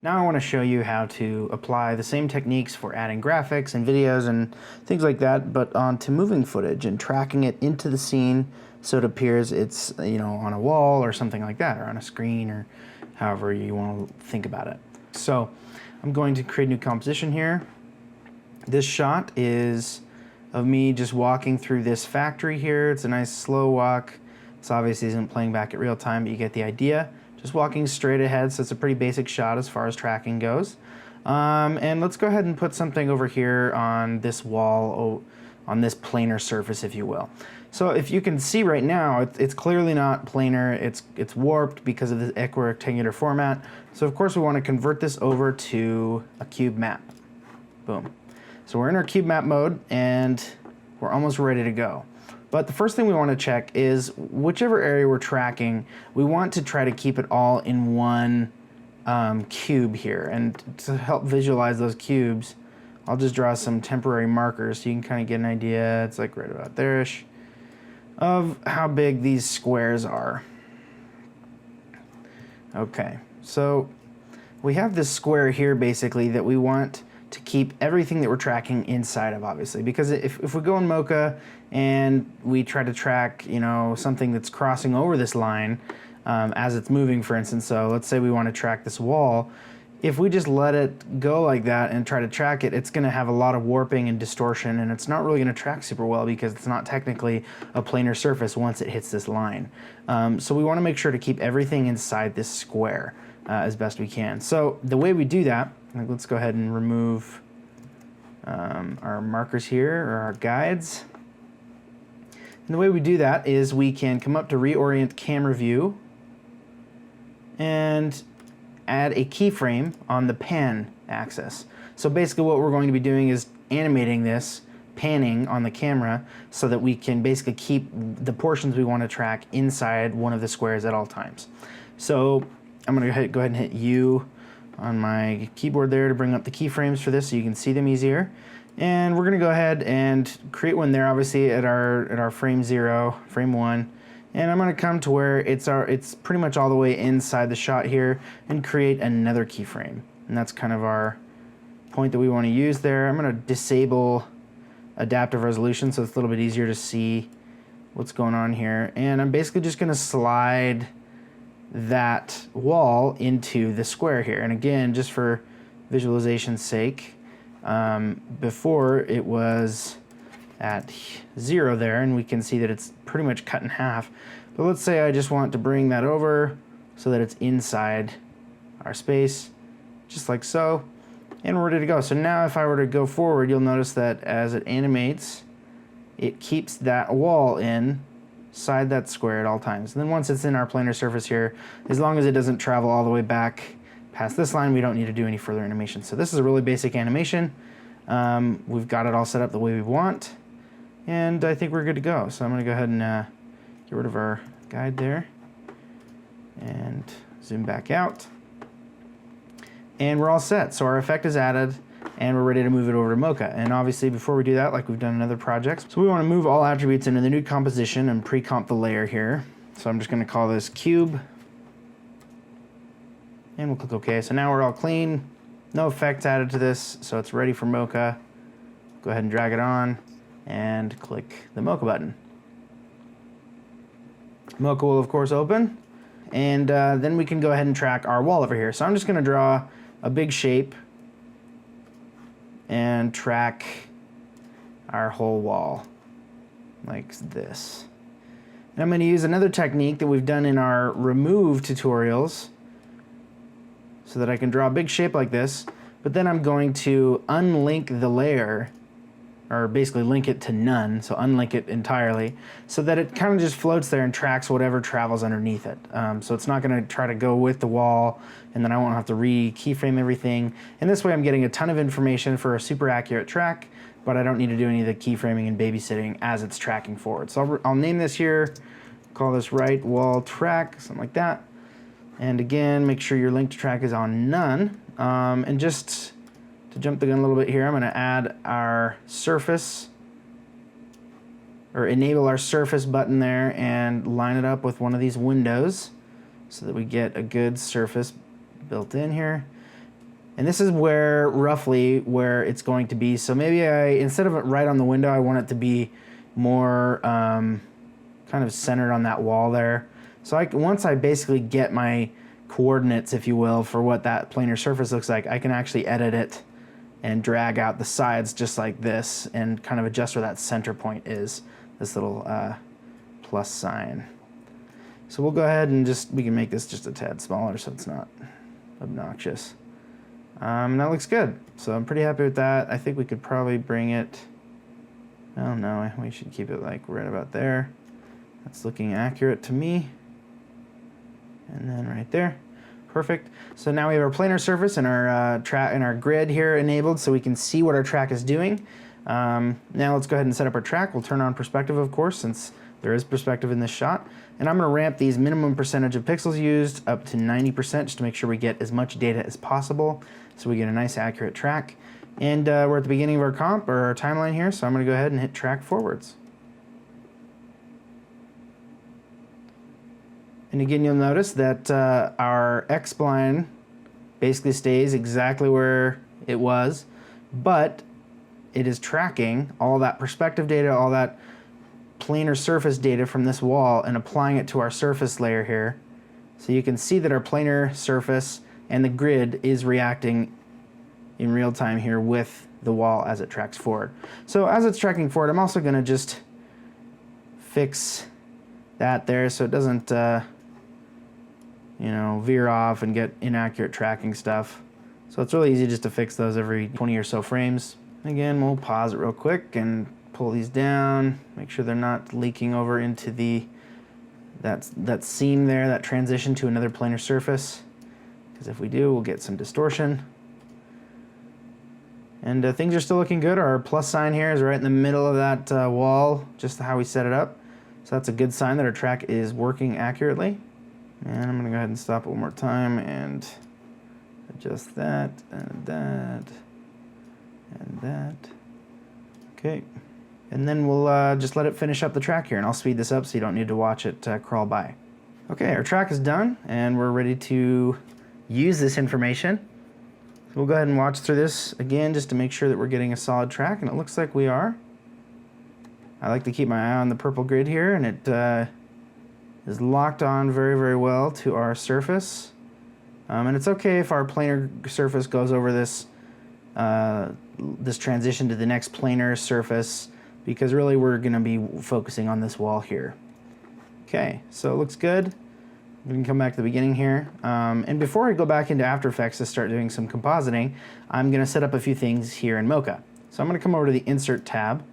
Now I want to show you how to apply the same techniques for adding graphics and videos and things like that, but onto moving footage and tracking it into the scene so it appears it's, on a wall or something like that, or on a screen, or however you want to think about it. So I'm going to create a new composition here. This shot is of me just walking through this factory here. It's a nice slow walk. This obviously isn't playing back at real time, but you get the idea. Just walking straight ahead, so it's a pretty basic shot as far as tracking goes. And let's go ahead and put something over here on this wall, on this planar surface, if you will. So if you can see right now, it's clearly not planar, it's warped because of the equirectangular format. So of course we want to convert this over to a cube map. Boom. So we're in our cube map mode and we're almost ready to go. But the first thing we want to check is whichever area we're tracking, we want to try to keep it all in one cube here. And to help visualize those cubes, I'll just draw some temporary markers so you can kind of get an idea, it's like right about there-ish, of how big these squares are. Okay, so we have this square here basically that we want to keep everything that we're tracking inside of, obviously, because if we go in Mocha and we try to track, something that's crossing over this line as it's moving, for instance, so let's say we want to track this wall, if we just let it go like that and try to track it, it's going to have a lot of warping and distortion, and it's not really going to track super well because it's not technically a planar surface once it hits this line. So we want to make sure to keep everything inside this square as best we can. So the way we do that, let's go ahead and remove our markers here, or our guides. And the way we do that is we can come up to reorient camera view and add a keyframe on the pan axis. So basically what we're going to be doing is animating this, panning on the camera, so that we can basically keep the portions we want to track inside one of the squares at all times. So I'm going to go ahead and hit U on my keyboard there to bring up the keyframes for this so you can see them easier. And we're going to go ahead and create one there, obviously at our frame 0, frame 1. And I'm going to come to where it's pretty much all the way inside the shot here and create another keyframe. And that's kind of our point that we want to use there. I'm going to disable adaptive resolution so it's a little bit easier to see what's going on here. And I'm basically just going to slide that wall into the square here. And again, just for visualization's sake, before it was at 0 there, and we can see that it's pretty much cut in half. But let's say I just want to bring that over so that it's inside our space, just like so, and we're ready to go. So now if I were to go forward, you'll notice that as it animates, it keeps that wall inside that square at all times. And then once it's in our planar surface here, as long as it doesn't travel all the way back past this line, we don't need to do any further animation. So this is a really basic animation. We've got it all set up the way we want, and I think we're good to go. So I'm going to go ahead and get rid of our guide there and zoom back out. And we're all set. So our effect is added, and we're ready to move it over to Mocha. And obviously before we do that, like we've done in other projects, so we want to move all attributes into the new composition and pre-comp the layer here. So I'm just going to call this cube, and we'll click OK. So now we're all clean, no effects added to this, so it's ready for Mocha. Go ahead and drag it on and click the Mocha button. Mocha will of course open, and then we can go ahead and track our wall over here. So I'm just going to draw a big shape and track our whole wall like this. And I'm going to use another technique that we've done in our remove tutorials so that I can draw a big shape like this, but then I'm going to unlink the layer, or basically link it to none, so unlink it entirely, so that it kind of just floats there and tracks whatever travels underneath it. So it's not going to try to go with the wall, and then I won't have to re-keyframe everything. And this way I'm getting a ton of information for a super accurate track, but I don't need to do any of the keyframing and babysitting as it's tracking forward. So I'll name this here, call this right wall track, something like that. And again, make sure your link to track is on none. And just to jump the gun a little bit here, I'm going to add our surface, or enable our surface button there, and line it up with one of these windows so that we get a good surface built in here. And this is where, roughly, where it's going to be. So maybe instead of it right on the window, I want it to be more kind of centered on that wall there. So once I basically get my coordinates, if you will, for what that planar surface looks like, I can actually edit it and drag out the sides just like this and kind of adjust where that center point is, this little plus sign. So we'll go ahead and we can make this just a tad smaller so it's not obnoxious. That looks good. So I'm pretty happy with that. I think we could probably bring it, oh no, we should keep it like right about there. That's looking accurate to me. And then right there. Perfect. So now we have our planar surface and our track and our grid here enabled so we can see what our track is doing. Now let's go ahead and set up our track. We'll turn on perspective, of course, since there is perspective in this shot. And I'm going to ramp these minimum percentage of pixels used up to 90% just to make sure we get as much data as possible so we get a nice accurate track. And we're at the beginning of our comp or our timeline here, so I'm going to go ahead and hit track forwards. And again, you'll notice that our X-spline basically stays exactly where it was, but it is tracking all that perspective data, all that planar surface data from this wall and applying it to our surface layer here. So you can see that our planar surface and the grid is reacting in real time here with the wall as it tracks forward. So as it's tracking forward, I'm also going to just fix that there so it doesn't you know, veer off and get inaccurate tracking stuff. So it's really easy just to fix those every 20 or so frames. Again, we'll pause it real quick and pull these down, make sure they're not leaking over into that seam there, that transition to another planar surface. Because if we do, we'll get some distortion. And things are still looking good. Our plus sign here is right in the middle of that wall, just how we set it up. So that's a good sign that our track is working accurately. And I'm going to go ahead and stop it one more time and adjust that and that and that. Okay. And then we'll just let it finish up the track here, and I'll speed this up so you don't need to watch it crawl by. Okay, our track is done, and we're ready to use this information. So we'll go ahead and watch through this again just to make sure that we're getting a solid track, and it looks like we are. I like to keep my eye on the purple grid here, and it is locked on very, very well to our surface. And it's okay if our planar surface goes over this this transition to the next planar surface, because really we're going to be focusing on this wall here. Okay, so it looks good. We can come back to the beginning here. And before I go back into After Effects to start doing some compositing, I'm going to set up a few things here in Mocha. So I'm going to come over to the Insert tab,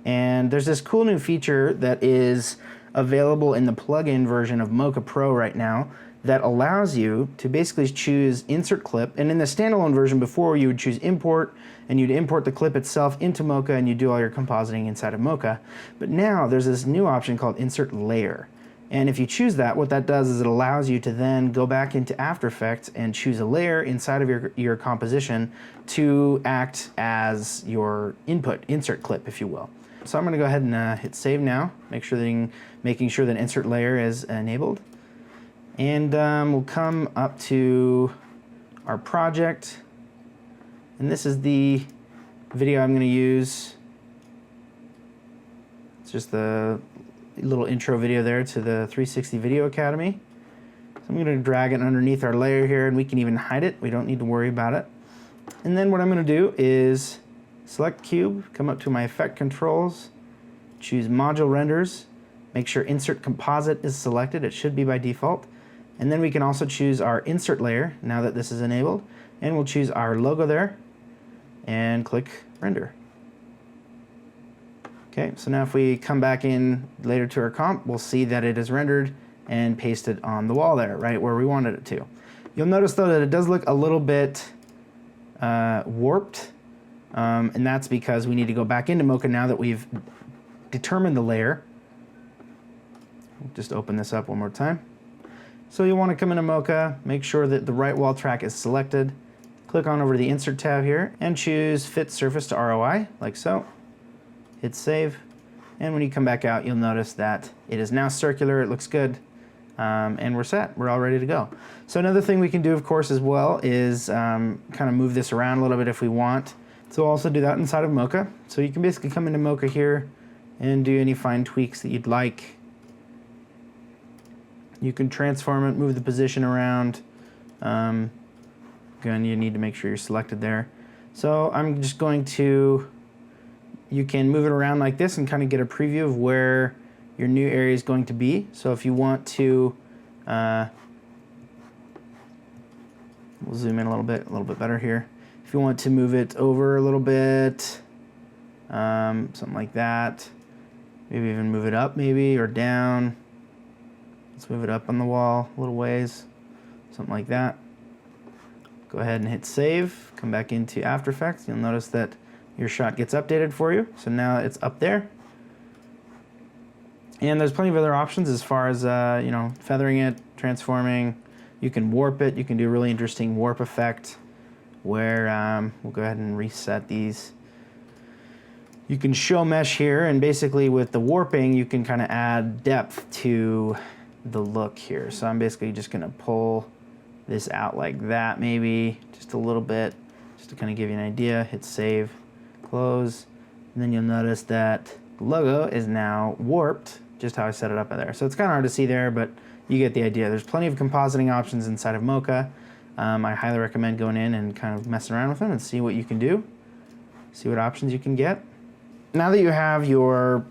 and there's this cool new feature that is available in the plugin version of Mocha Pro right now that allows you to basically choose Insert Clip. And in the standalone version before, you would choose Import, and you'd import the clip itself into Mocha, and you do all your compositing inside of Mocha. But now there's this new option called Insert Layer. And if you choose that, what that does is it allows you to then go back into After Effects and choose a layer inside of your composition to act as your input, insert clip, if you will. So I'm going to go ahead and hit Save now, making sure that Insert Layer is enabled. And we'll come up to our project. And this is the video I'm going to use. It's just the little intro video there to the 360 Video Academy. So I'm going to drag it underneath our layer here, and we can even hide it. We don't need to worry about it. And then what I'm going to do is select Cube, come up to my Effect Controls, choose Module Renders, make sure Insert Composite is selected. It should be by default. And then we can also choose our Insert Layer now that this is enabled. And we'll choose our logo there and click Render. Okay, so now if we come back in later to our comp, we'll see that it is rendered and pasted on the wall there, right where we wanted it to. You'll notice though that it does look a little bit warped, and that's because we need to go back into Mocha now that we've determined the layer. Just open this up one more time. So you'll want to come into Mocha, make sure that the right wall track is selected, click on over to the Insert tab here, and choose Fit Surface to ROI, like so. Hit Save, and when you come back out, you'll notice that it is now circular. It looks good. and we're set. We're all ready to go. So another thing we can do, of course, as well is kind of move this around a little bit if we want. So we'll also do that inside of Mocha. So you can basically come into Mocha here and do any fine tweaks that you'd like. You can transform it, move the position around. Again, you need to make sure you're selected there. So I'm just going to, you can move it around like this and kind of get a preview of where your new area is going to be. So if you want to, we'll zoom in a little bit better here. If you want to move it over a little bit, something like that, maybe even move it up maybe, or down. Let's move it up on the wall a little ways, something like that. Go ahead and hit save, come back into After Effects. You'll notice that your shot gets updated for you. So now it's up there. And there's plenty of other options as far as, you know, feathering it, transforming. You can warp it. You can do a really interesting warp effect where we'll go ahead and reset these. You can show mesh here, and basically with the warping, you can kind of add depth to the look here. So I'm basically just going to pull this out like that, maybe just a little bit, just to kind of give you an idea. Hit save, close, and then you'll notice that the logo is now warped, just how I set it up there. So it's kind of hard to see there, but you get the idea. There's plenty of compositing options inside of Mocha. I highly recommend going in and kind of messing around with them and see what you can do, see what options you can get. Now that you have your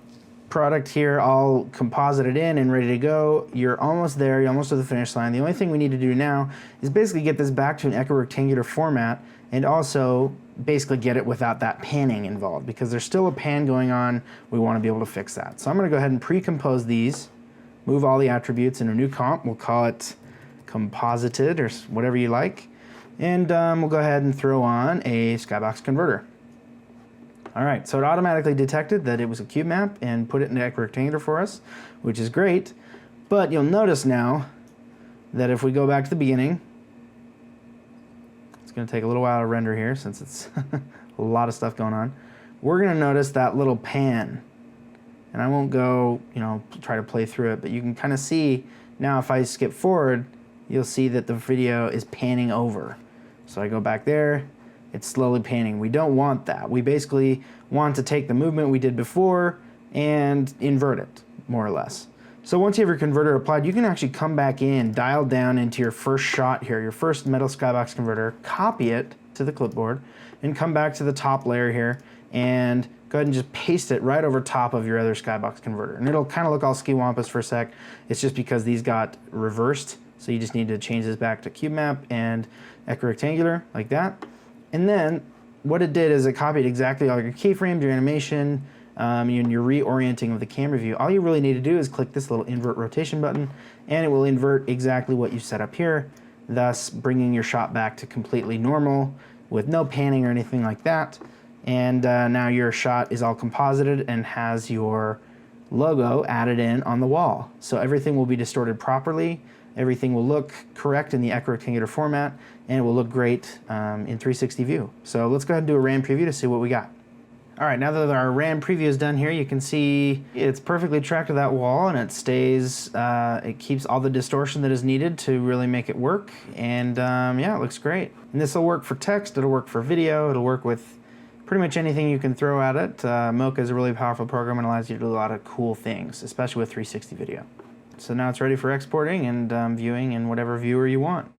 product here all composited in and ready to go, you're almost there, you're almost to the finish line. The only thing we need to do now is basically get this back to an equirectangular format, and also basically get it without that panning involved, because there's still a pan going on. We want to be able to fix that. So I'm going to go ahead and pre-compose these, move all the attributes in a new comp. We'll call it composited or whatever you like, and we'll go ahead and throw on a Skybox Converter. All right, so it automatically detected that it was a cube map and put it in equirectangular for us, which is great. But you'll notice now that if we go back to the beginning, it's going to take a little while to render here since it's a lot of stuff going on. We're going to notice that little pan, and I won't go, you know, try to play through it, but you can kind of see now if I skip forward, you'll see that the video is panning over. So I go back there, it's slowly panning. We don't want that. We basically want to take the movement we did before and invert it, more or less. So once you have your converter applied, you can actually come back in, dial down into your first shot here, your first metal Skybox Converter, copy it to the clipboard, and come back to the top layer here, and go ahead and just paste it right over top of your other Skybox Converter. And it'll kind of look all ski-wampus for a sec. It's just because these got reversed, so you just need to change this back to cube map and equirectangular, like that. And then what it did is it copied exactly all your keyframes, your animation, and your reorienting of the camera view. All you really need to do is click this little invert rotation button, and it will invert exactly what you set up here, thus bringing your shot back to completely normal with no panning or anything like that. And now your shot is all composited and has your logo added in on the wall. So everything will be distorted properly. Everything will look correct in the equirectangular format, and it will look great in 360 view. So let's go ahead and do a RAM preview to see what we got. All right, now that our RAM preview is done here, you can see it's perfectly tracked to that wall, and it stays, it keeps all the distortion that is needed to really make it work. And yeah, it looks great. And this will work for text, it'll work for video, it'll work with pretty much anything you can throw at it. Mocha is a really powerful program and allows you to do a lot of cool things, especially with 360 video. So now it's ready for exporting and viewing in whatever viewer you want.